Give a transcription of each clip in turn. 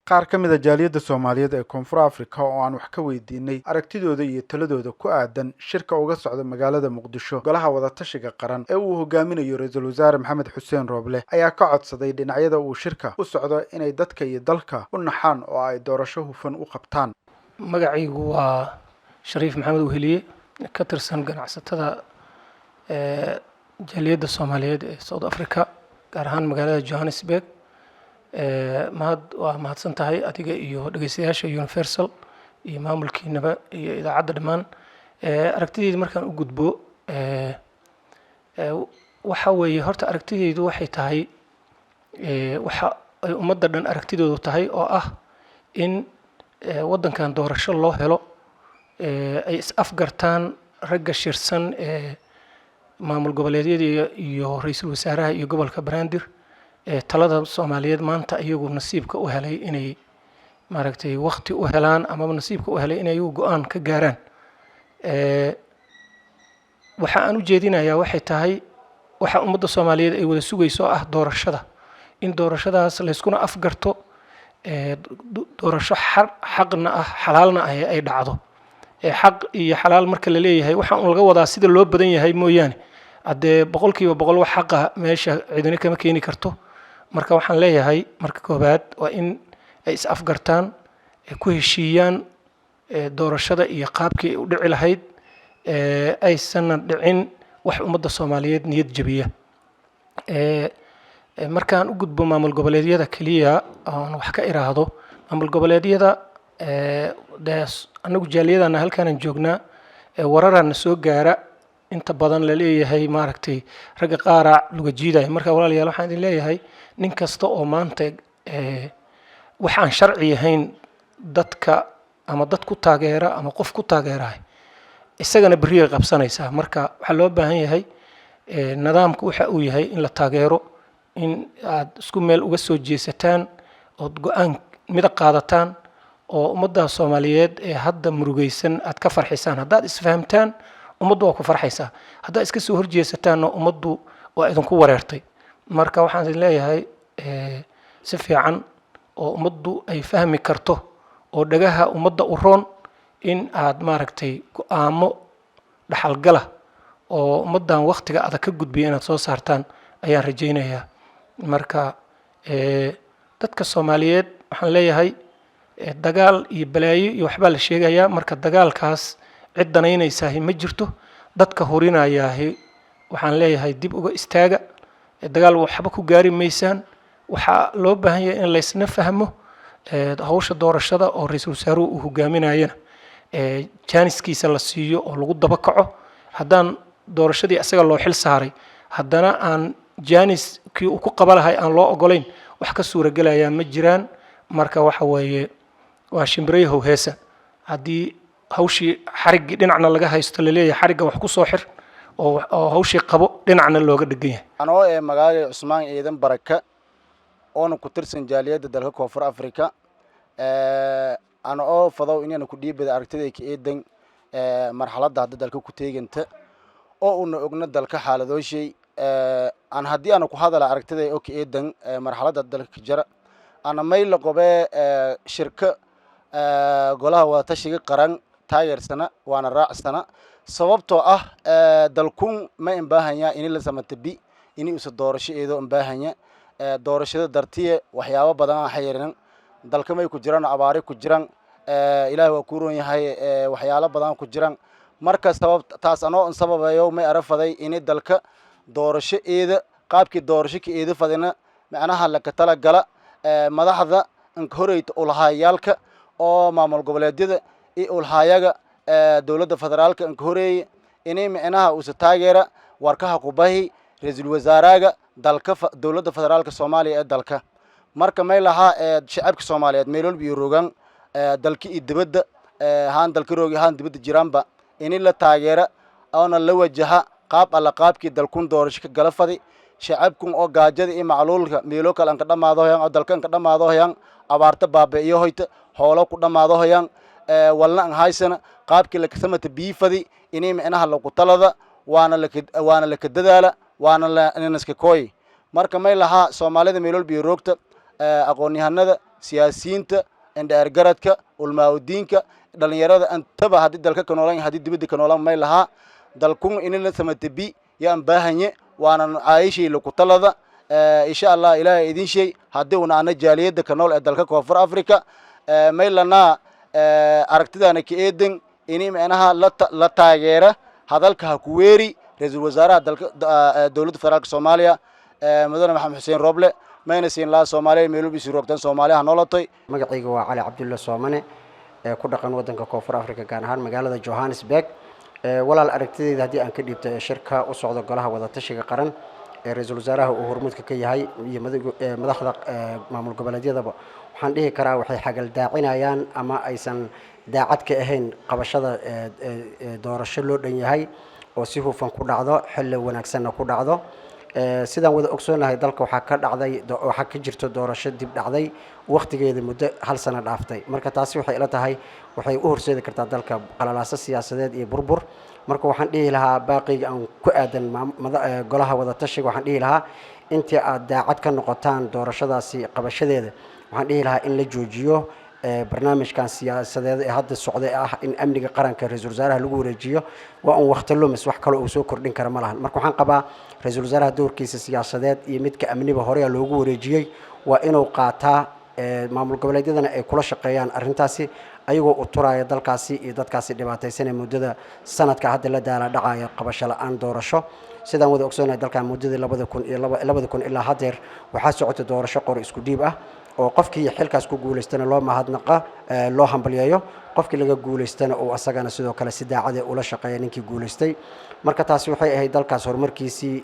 qaar ka mid ah jaaliyadda Soomaaliyeed ee Koonfur Afrika oo aan wax ka weydiinay aragtidooda iyo taladooda ku aadan shirka uga socda magaalada Muqdisho golaha wada tashiga qaran ee uu hogaaminayo Ra'iisul Wasaare Maxamed Xuseen Rooble ayaa ka codsaday dhinacyada uu shirka u socdo inay dadka iyo dalka u naxaan oo ay doorasho hufan u qabtaan. magacaygu waa Shariif Maxamed Weheliye ka tirsan ganacsatada jaaliyadda Soomaaliyeed ee South Africa gaar ahaan magaalada Johannesburg. mahadsan tahay adiga iyo dhageystayaasha Universal iyo maamulkiinaba iyo idaacadda dhammaan. aragtidayda markaan u gudbo waxa weeye horta aragtidaydu waxay tahay waxa ay ummadda dhan aragtidoodu tahay oo ah in waddankan doorasho loo helo ay is afgartaan ragga shirsan maamul goboleedyada iyo ra'iisul wasaaraha iyo gobolka Banaadir talada Soomaaliyeed maanta iyagu nasiibka u helay inay maaragtay waqti u helaan ama nasiibka u helay inay go'aan ka gaaraan. waxa aan u jeedinayaa waxay tahay waxa ummadda Soomaaliyeed ay wada sugayso ah doorashada in doorashadaas la iskuna afgarto doorasho xaqna ah xalaalna ah ay dhacdo. xaq iyo xalaal marka la leeyahay waxa uu laga wadaa sida loo badan yahay mooyaane hadee boqolkiiba boqol wax xaq ah meesha cidina kama keeni karto. marka waxaan leeyahay marka koobaad waa in ay is afgartaan ku heshiiyaan doorashada iyo qaabkii u dhici lahayd aysan dhicin wax ummadda Soomaaliyeed niyad jabiya. markaan u gudbo maamul goboleedyada kaliya aan wax ka iraahdo maamul goboleedyada anagu jaaliyadana halkaan joognaa wararana soo gaara inta badan la leeyahay maaragtay ragga qaara luga jiiday. marka walaalayaal waxaan idin leeyahay nin kasta oo maanta waxaan sharci ahayn dadka ama dad ku taageera ama qof ku taageera isagana bariye qabsanaysa. marka waxa loo baahan yahay nidaamku waxa uu yahay in la taageero in aad isku meel uga soo jeesataan oo go'aan mid qaadataan oo ummadda Soomaaliyeed ee hadda murugaysan aad ka farxisaan. haddaad isfahamtaan ummaddu waa ku farxaysaa, haddaad iska soo horjeesataan ummaddu waa idinku wareertay. marka waxaan idin leeyahay si fiican oo ummaddu ay fahmi karto oo dhagaha ummadda u roon in aad maaragtay go'aamo dhaxal gala oo ummaddan waqtiga adag ka gudbiya inaad soo saartaan ayaan rajaynayaa. marka dadka Soomaaliyeed waxaan leeyahay dagaal iyo balaayo iyo waxba la sheegayaa. marka dagaalkaas cid danaynaysa ma jirto, dadka horinaya waxaan leeyahay dib uga istaaga, dagaal waxba ku gaari maysaan. waxa loo baahan yahay in la isna fahmo hawsha doorashada oo ra'iisul wasaaruhu uu hogaaminayana jaaniskiisa la siiyo oo lagu daba kaco. haddaan doorashadii asaga loo xil saaray haddana aan jaaniskii uu ku qabalahay aan loo ogolayn wax ka suuragelaya ma jiraan. marka waxa weeye waa shimbireeyahow heesa haddii hawshii xarigii dhinacna laga haysto la leeyahay xariga wax ku soo xir oo hawshii qabo dhinacna looga dhagan yahay. anoo magaalada Cusmaan Ciidan Baraka oo ku tirsan jaaliyadda dalka Koonfur Afrika anoo fadaw inaan ku dhiibada aragtida ka eedan marxaladda hadda dalka ku teeganta oo uu ogna dalka xaaladooshii aan haddii aan ku hadala aragtida oo ka eedan marxaladda dalka jira ana mayl qobe shirka golaha wada tashiga qaran taageersana waana raacsana sababtoo ah dalkun ma imbaahanya in la samatabi in uu doorasho eedo imbaahanya doorashada dartiye waxyaabo badan ah xiriiran dalka may ku jiraan abaari ku jiraan ilaahay waa ku roon yahay waxyaalo badan ku jiraan. marka taas anoo sababayo may arafaday in dalka doorasho eeda qaabkii doorasho ka eeda fadina macnaha la ka tala gala madaxda in horeyta ulahayaalka oo maamul goboleedyada iyo ulhayaga dawladda federaalka in horeey inay macnaha uu taageera warkaha qubahi ra'iisul wasaaraha dalka dawladda federaalka Soomaaliya ee dalka. marka may laha shacabka Soomaaliyeed meelol biyo rogan dalka iyo dibadda haan dalka roogi haan dibadda jiraanba in la taageera oo la wajaha qaab alla qaabkii dalkun doorasho ka gala fadi shacabku oo gaajada iyo macluulka meelo kale aan ka dhamaado hayaan dalkan ka dhamaado hayaan abaarta baabi'iyo hoyta xoolo ku dhamaado hayaan walna aan haysana qaabkii la kasamata biifadi inay macnaha lagu talada waana la ka dadaala waana la iska kooy. marka may laha Soomaalida meelol biyo roogta aqoon-yahanada siyaasiyiinta indhaargaradka ulmaaudiinka dhalinyarada antaba haddii dalka ka noolaan haddii dibadda ka noolaan may lahaa dalkun inila samatabi yaan baahanye waanan caayishii lagu talada insha allah ilaahay idin shay haddii una ana jaaliyadda ka nool ee dalka koonfur africa may lanaa aragtidaana ka eedan ini micnaha la taageera hadalka ha ku weeri ra-iisul wasaaraha dalka dowladda federaalka soomaaliya mudane maxamed xuseen roble mayna siin lahaa soomaaliya meelubiisi roogtan soomaaliya ha nolotay magacayga waa cali cabdulla soomane ee ku dhaqan waddanka koonfur africa gaar ahaan magaalada johannesburg walaal aragtidayda haddii aan ka dhiibto ee shirka u socda golaha wadatashiga qaran ee ra-iisul wasaaraha uu hormuudka ka yahay iyo madaxda maamul goboleedyadaba waxaan dhihi karaa waxay xagaldaacinayaan ama aysan daacad ka ahayn qabashada doorasho loo dhan yahay oo si hufan ku dhacdo xilli wanaagsanna ku dhacdo sidaan wada ogsoonahay dalka waxaa ka jirto doorasho dib dhacday waqtigeeda muddo 1 sano dhaaftay marka taasi waxay ila tahay waxay u horseedi kartaa dalka qalalaaso siyaasadeed iyo burbur marka waxaan dhihi lahaa baaqiga aan ku aadan golaha wadatashiga waxaan dhihi lahaa intii aad daacad ka noqotaan doorashadaasi qabashadeeda waxaan dhihi lahaa in la joojiyo barnaamijkan siyaasadeed ee hadda socday ah in amniga qaranka ra-iisul wasaaraha lagu wareejiyo waa un waqti lumis wax kale uu soo kordhin kara ma lahan marka waxaan qabaa ra-iisul wasaaraha doorkiisa siyaasadeed iyo midka amniba horeya loogu wareejiyey waa inuu qaataa maamul goboleedyadana ay kula shaqeeyaan arrintaasi ayagoo u turaya dalkaasi iyo dadkaasi dhibaataysanee muddada sanadka hadda la daala dhacaya qabasho la-aan doorasho sidaan wada ogsoonahay dalkan muddadii 2000 ilaa hadeer waxaa socota doorasho qori isku dhiib ah oo qofkii xilkaas ku guuleystana loo mahadnaqa loo hambalyeeyo qofkii laga guuleystana uu asagana sidoo kale si daacad ah ula shaqeeyo ninkii guuleystay marka taasi waxay ahayd dalkaas horumarkiisii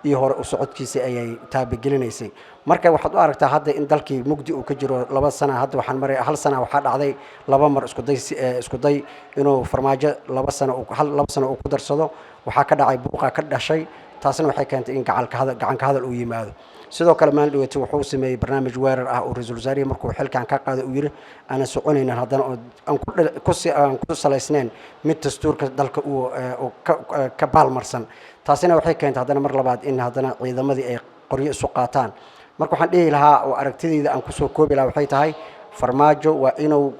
iyo hore u socodkiisii ayay taabagelinaysay marka waxaad u aragtaa hadda in dalkii mugdi uu ka jiro 2 sano hadda waxaan maray 1 sano waxaa dhacday 2 mar isku day inuu farmaajo 2 sano uu ku darsado waxaa ka dhacay buuqa ka dhashay taasina waxay keentay in gacanka hadal uu yimaado sidoo kale maalin dhaweyta wuxuu sameeyey barnaamij weerar ah oo ra-iisul wasaarihi markuu xilkan ka qaaday uu yiri ana soconaynan haddana aan ku salaysnayn mid dastuurka dalka uu ka baalmarsan taasina waxay keentay haddana mar labaad in haddana ciidamadii ay qoryo isu qaataan marka waxaan dhihi lahaa oo aragtidayda aan kusoo koobi lahaa waxay tahay farmaajo waa inuu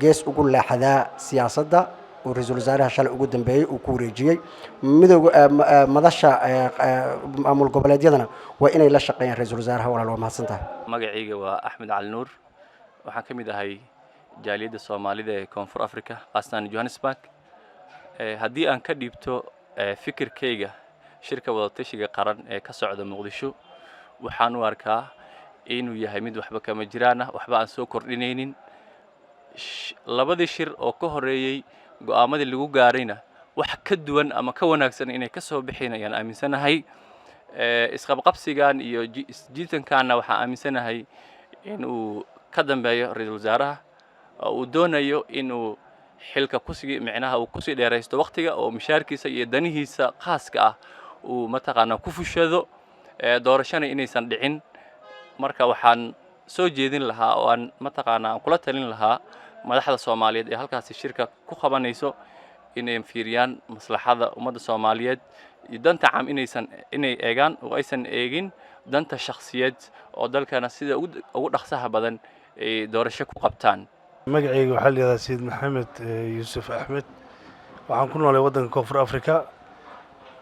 gees ugu leexadaa siyaasadda oo ra-iisul wasaaraha shalay ugu dambeeyey uu ku wareejiyey midowga madasha maamul goboleedyadana waa inay la shaqeeyaan ra-iisul wasaaraha walaal waa mahadsantahay magacayga waa axmed cali nuur waxaan ka mid ahay jaaliyadda soomaalida ee koonfur africa qaasatan johannesburg haddii aan ka dhiibto fikirkayga shirka wadatashiga qaran ee ka socda muqdisho waxaan u arkaa inuu yahay mid waxba kama jiraan ah waxba aan soo kordhinaynin labadii shir oo ka horeeyay go'aamadii lagu gaarayna wax ka duwan ama ka wanaagsan inay ka soo bixin ayaan aaminsanahay isqabqabsigan iyo isjiitankaana waxaan aaminsanahay inuu ka dambeeyo ra-iisul wasaaraha uu doonayo inuu xilka micnaha uu kusii dheeraysto waqtiga oo mishaarkiisa iyo danihiisa khaaska ah uu mataqaanaa ku fushado doorashana inaysan dhicin marka waxaan soo jeedin lahaa oo aan mataqaanaa kula talin lahaa madaxda Soomaaliyeed ee halkaas shirka ku qabanayso inay fiiriyaan maslaxada ummadda Soomaaliyeed iyo danta caam inay eegaan oo aysan eegin danta shakhsiyeed oo dalkana sida ugu dhaqsaha badan ay doorasho ku qabtaan magacayga waxaa la yiraahdaa Sayid Maxamed Yuusuf Axmed waxaan ku noolay waddanka Koonfur Afrika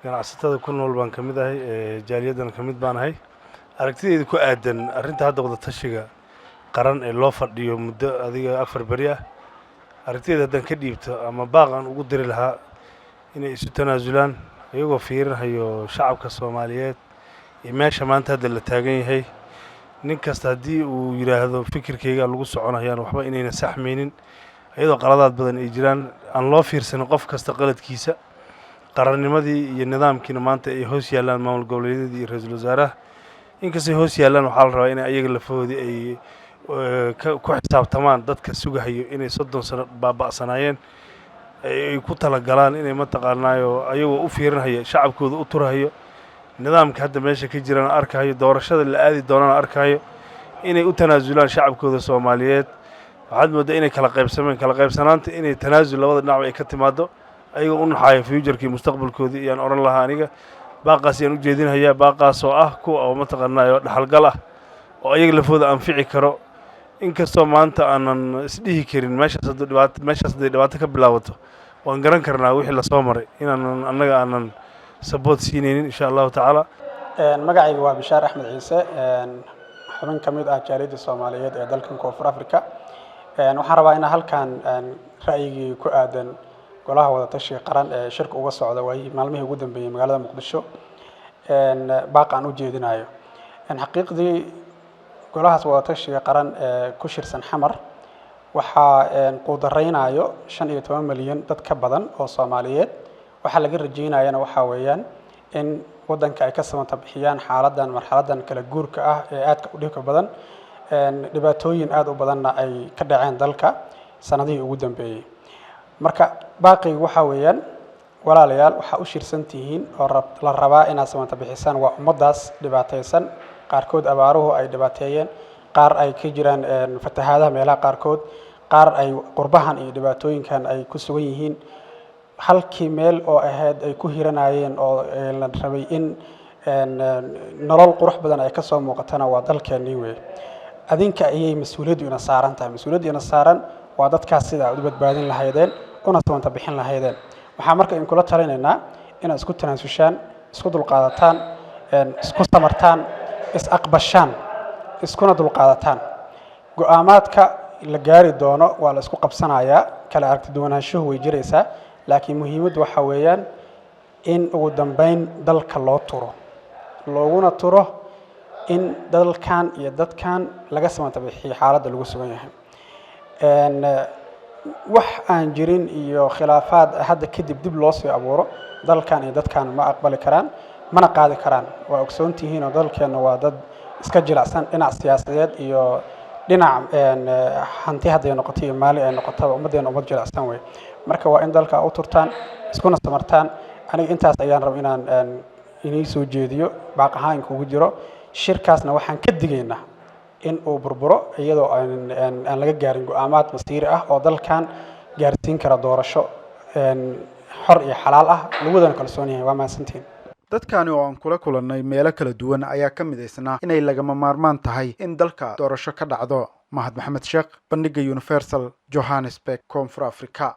ganacsatada ku nool baan ka mid ahay jaaliyadana ka mid baan ahay aragtidayda ku aadan arrinta hadda wadatashiga qaran ee loo fadhiyo muddo adiga 4 bari ah aragtiyada haddaan ka dhiibto ama baaqan ugu diri lahaa inay isu tanaasulaan iyagoo fiirinayo shacabka Soomaaliyeed iyo meesha maanta hadda la taagan yahay nin kasta haddii uu yiraahdo fikirkayga lagu soconayaan waxba inayna saxmaynin iyadoo qaladaad badan ay jiraan aan loo fiirsan qof kasta qaladkiisa qarannimadii iyo nidaamkiina maanta ay hoos yaalaan maamul goboleedyada iyo ra-iisul wasaaraha inkastoo hoos yaalaan waxaa la rabaa in ayaga lafoodii ay ku xisaabtamaan dadka sugahayo inay 30 sano baaba'sanaayeen ay ku talagalaan inay mataqaanaayo ayagoo u fiirinaya shacabkooda u turahayo nidaamka hadda meesha ka jirana arkayo doorashada la aadi doonana arkayo inay u tanaasulaan shacabkooda Soomaaliyeed waxaad moodaa inay kala qaybsanaanta inay tanaasul labada dhinac ay ka timaado ayagoo u naxayo future-kii mustaqbalkoodii iyaan oran lahaa aniga baaqaas ayaan u jeedinayaa baaqaas oo ah kuwa oo mataqaanaayo dhaxalgal ah oo ayaga lafooda anfici karo inkastoo maanta aanan isdhihi karin meeshaas hadday dhibaato ka bilaabato waan garan karnaa wixii lasoo maray inaanan annaga aanan support siinaynin insha allahu tacaala. magacayga waa Bishaar Axmed Ciise xubin ka mid ah jaaliyadda Soomaaliyeed ee dalkan Koonfur Afrika. waxaan rabaa in halkan ra'yigii ku aadan golaha wada tashiga qaran ee shirka uga socda maalmihii ugu dambeeyay magaalada Muqdisho baaqan u jeedinayo xaqiiqdii golahaas wada tashiga qaran ee ku shirsan xamar waxaa quudareynayo 15 milyan dad ka badan oo Soomaaliyeed. waxa laga rajeynayana waxa weeyaan in wadanka ay ka samata bixiyaan marxaladan kala guurka ah ee aadka u dhibka badan dhibaatooyin aad u badanna ay ka dhaceen dalka sanadihii ugu dambeeyay. marka baaqiga waxa weeyaan walaalayaal waxa u shirsantihiin oo la rabaa inaad samata bixisaan waa ummadaas dhibaataysan qaarkood abaaruhu ay dhibaateeyeen qaar ay ka jiraan fatahaadaha meelaha qaarkood qaar ay qurbahan iyo dhibaatooyinkan ay ku sugan yihiin halkii meel oo ahayd ay ku hiranayeen oo la rabay in nolol qurux badan ay ka soo muuqatana waa dalkeenii weey. adinka ayay mas'uuliyaddu ina saaran tahay. mas'uuliyaddu ina saaran waa dadkaas sida aad u badbaadin lahaydeen una samata bixin lahaydeen. waxaa marka in kula talinaynaa inaad isku tanaasushaan, isku dulqaadataan, isku samartaan, is aqbashaan, iskuna dulqaadataan. go'aamaadka la gaari doono waa la isku qabsanayaa, kala aragti duwanaanshuhu way jiraysaa, laakiin muhiimaddu waxa weeyaan in ugu dambeyn dalka loo turo looguna turo in dalkan iyo dadkan laga samata bixiyo xaaladda lagu sugan yahay. wax aan jirin iyo khilaafaad hadda kadib dib loo soo abuuro dalkan iyo dadkan ma aqbali karaan mana qaadi karaan. waa ogsoontihiin oo dalkeena waa dad iska jilicsan dhinac siyaasadeed iyo dhinac hanti hadday noqoto iyo maali ay noqotaba ummadeena ummad jilicsan wey. marka waa in dalka u turtaan, iskuna samartaan. aniga intaas ayaan rabaa inaan inii soo jeediyo baaq ahaan kugu jiro. shirkaasna waxaan ka digaynaa in uu burburo iyadoo aan laga gaarin go'aamaad masiiri ah oo dalkan gaarsiin kara doorasho xor iyo xalaal ah lagu wada kalsoon yahay. waa mahadsantiin. dadkani oo aan kula kulannay meelo kala duwan ayaa ka midaysnaa inay lagama maarmaan tahay in dalka doorasho ka dhacdo. mahad maxamed sheekh, bandhiga Universal, Johannesburg, Koonfur Afrika.